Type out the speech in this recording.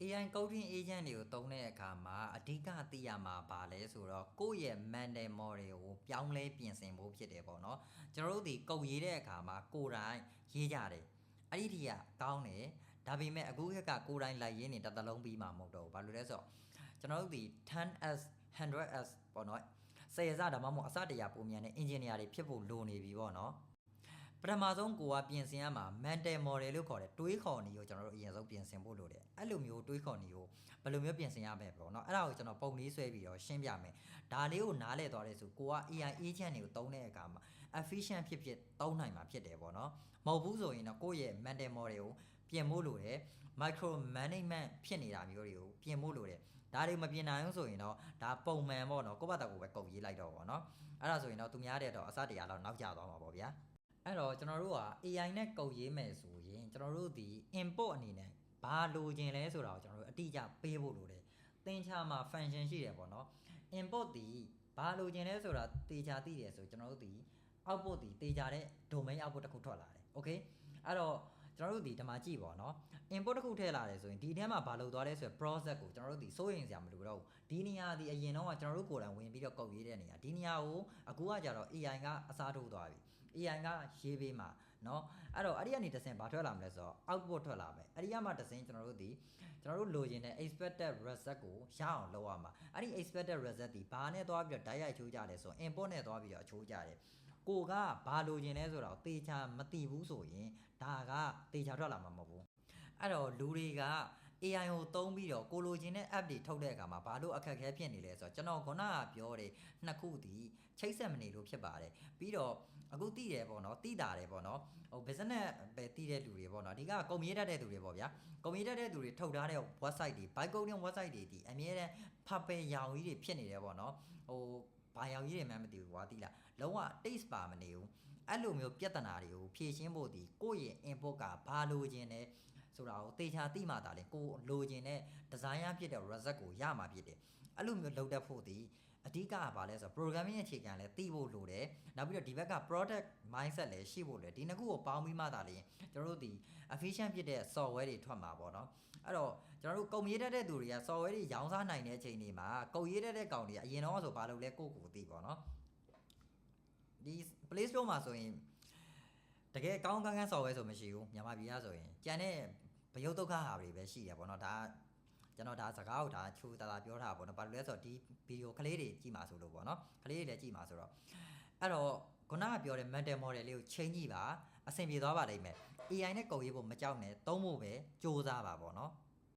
AI coding agent တွေကိုသုံးတဲ့အခါမှာအဓိကသိရမှာပါလဲဆိုတော့ကိုယ့်ရဲ့ mental model ကိုပြောင်းလဲပြင်ဆင်ဖို့ဖြစ်တယ်ပေါ့နော်ကျွန်တော်တို့ဒီကုတ်ရေးတဲ့အခါမှာကိုယ်တိုင်ရေးကြတယ်အဲ့ဒီทีကကောင်းတယ်ဒါပေမဲ့အခုခက်ကကိုယ်တိုင်လိုက်ရင်းနေတစ်သလုံးပြီးမှမဟုတ်တော့ဘူးဘာလို့လဲဆိုတော့ကျွန်တော်တို့ဒီ 10s 100s ပေါ့နော်10 ဆဒါမှမဟုတ်အစတရာပုံမြန်တဲ့ engineer တွေဖြစ်ဖို့လိုနေပြီပေါ့နော်ပထမဆုံးကိုကပြင်ဆင်ရမှာ mental model လို့ခေါ်တယ်တွေးခေါ်နည်းကိုကျွန်တော်တို့အရင်ဆုံးပြင်ဆင်ဖို့လိုတယ်အဲ့လိုမျိုးတွေးခေါ်နည်းကိုဘယ်လိုမျိုးပြင်ဆင်ရမလဲပေါ့နော်အဲ့ဒါကိုကျွန်တော်ပုံလေးဆွဲပြီးတော့ရှင်းပြမယ်ဒါလေးကိုနားလည်သွားတဲ့ဆိုကိုက AI agent တွေကိုသုံးတဲ့အခါမှာ efficient ဖြစ်သုံးနိုင်မှာဖြစ်တယ်ပေါ့နော်မဟုတ်ဘူးဆိုရင်တော့ကိုယ့်ရဲ့ mental model ကိုပြင်ဖို့လိုတယ် micro management ဖြစ်နေတာမျိုးတွေကိုပြင်ဖို့လိုတယ်ဒါတွေမပြင်နိုင်ဘူးဆိုရင်တော့ဒါပုံမှန်ပေါ့နော်ကိုယ့်ဘာသာကိုပဲကုန်ရေးလိုက်တော့ပေါ့နော်အဲ့ဒါဆိုရင်တော့သူများတဲ့တော့အစတရားတော့နောက်ကျသွားမှာပေါ့ဗျာအဲ့တော့ကျွန်တော်တို့က AI နဲ့ကုတ်ရေးမယ်ဆိုရင်ကျွန်တော်တို့ဒီ input အနေနဲ့ဘာလိုချင်လဲဆိုတာကိုကျွန်တော်တို့အတိအကျပေးဖို့လိုတယ်သင်္ချာမှာ function ရှိတယ်ပေါ့နော် input ဒီဘာလိုချင်လဲဆိုတာတေချာသိတယ်ဆိုကျွန်တော်တို့ဒီ output ဒီတေချာတဲ့ domain output တစ်ခုထွက်လာတယ် okay အဲ့တော့ကျွန်တော်တို့ဒီဒီမှာကြည့်ပေါ့နော် input တစ်ခုထည့်လာတယ်ဆိုရင်ဒီထဲမှာဘာလို့သွားလဲဆိုရင် process ကိုကျွန်တော်တို့ဒီစိုးရိမ်စရာမလိုတော့ဘူးဒီနေရာဒီအရင်တော့ကျွန်တော်တို့ကိုယ်တိုင်ဝင်ပြီးတော့ကုတ်ရေးတဲ့နေရာဒီနေရာကိုအခုကကြတော့ AI ကအစားထိုးသွားပြီ AI ကရေးပေးမှာเนาะအဲ့တော့အဲ့ဒီကနေတစ်ဆင့်ဘာထွက်လာမလဲဆိုတော့ output ထွက်လာမယ်အဲ့ဒီကမှတစ်ဆင့်ကျွန်တော်တို့လိုချင်တဲ့ expected result ကိုရအောင်လုပ်ရမှာအဲ့ဒီ expected result ဒီဘာနဲ့သွားပြီးတော့ direct ချိုးကြတယ်ဆိုရင် input နဲ့သွားပြီးတော့ချိုးကြတယ်ကိုကဘာလိုချင်လဲဆိုတော့တေချာမသိဘူးဆိုရင်ဒါကတေချာထွက်လာမှာမဟုတ်ဘူးအဲ့တော့လူတွေက AI ကိုသုံးပြီးတော့ကိုလိုချင်တဲ့ app တွေထုတ်တဲ့အခါမှာဘာလို့အခက်အခဲဖြစ်နေလဲဆိုတော့ကျွန်တော်ခုနကပြောတယ်နှစ်ခုဒီချိတ်ဆက်မနေလို့ဖြစ်ပါတယ်ပြီးတော့အခုသိတယ်ပေါ့နော်သိတာတယ်ပေါ့နော်ဟို business ပဲသိတဲ့လူတွေပေါ့နော်အဓိကကုမ္ပဏီတက်တဲ့သူတွေပေါ့ဗျာကုမ္ပဏီတက်တဲ့သူတွေထုတ်ထားတဲ့ website တွေ byte coding website တွေဒီအမြဲတမ်းဖတ်ပဲရောင်ကြီးတွေဖြစ်နေတယ်ပေါ့နော်ဟိုဘာရောင်ကြီးတွေမှမသိဘူးကွာသိလားလုံးဝ taste ပါမနေဘူးအဲ့လိုမျိုးပြဿနာတွေကိုဖြေရှင်းဖို့ဒီကိုယ့်ရဲ့ input ကဘာလိုချင်လဲဆိုတာကိုတေချာသိမှသာလေကိုလိုချင်တဲ့ design ဖြစ်တဲ့ result ကိုရမှာဖြစ်တယ်အဲ့လိုမျိုးလုပ်တတ်ဖို့ဒီအဓိကကဘာလဲဆိုတော့ programming အခြေခံလည်းသိဖို့လိုတယ်နောက်ပြီးတော့ဒီဘက်က product mindset လည်းရှိဖို့လိုတယ်ဒီနှစ်ခုကိုပေါင်းပြီးမှသာလေကျွန်တော်တို့ဒီ efficient ဖြစ်တဲ့ software တွေထွက်မှာပေါ့နော်အဲ့တော့ကျွန်တော်တို့ကုမ္ပဏီတက်တဲ့သူတွေက software တွေရောင်းစားနိုင်တဲ့အချိန်တွေမှာကုမ္ပဏီတက်တဲ့ကောင်တွေကအရင်တော့ဆိုဘာလို့လဲကိုသိပေါ့နော်ဒီ Play Store မှာဆိုရင်တကယ်ကောင်းကန်း software ဆိုမရှိဘူးမြန်မာပြည်ကဆိုရင်ကျန်တဲ့ဘယုတ်ဒုက္ခဟာတွေပဲရှိတယ်ပေါ့နော်ဒါကျွန်တော်ဒါစကားကိုဒါချူတာပြောတာပေါ့နော်ဘာလို့လဲဆိုတော့ဒီဗီဒီယိုကလေးတွေကြည့်မှာဆိုလို့ပေါ့နော်ကလေးတွေလည်းကြည့်မှာဆိုတော့အဲ့တော့ခုနကပြောတဲ့ mental model လေးကိုချိန်ကြည့်ပါအဆင်ပြေသွားပါလိမ့်မယ် AI နဲ့ကုတ်ရေးဖို့မကြောက်နဲ့သုံးဖို့ပဲစူးစမ်းပါပေါ့နော်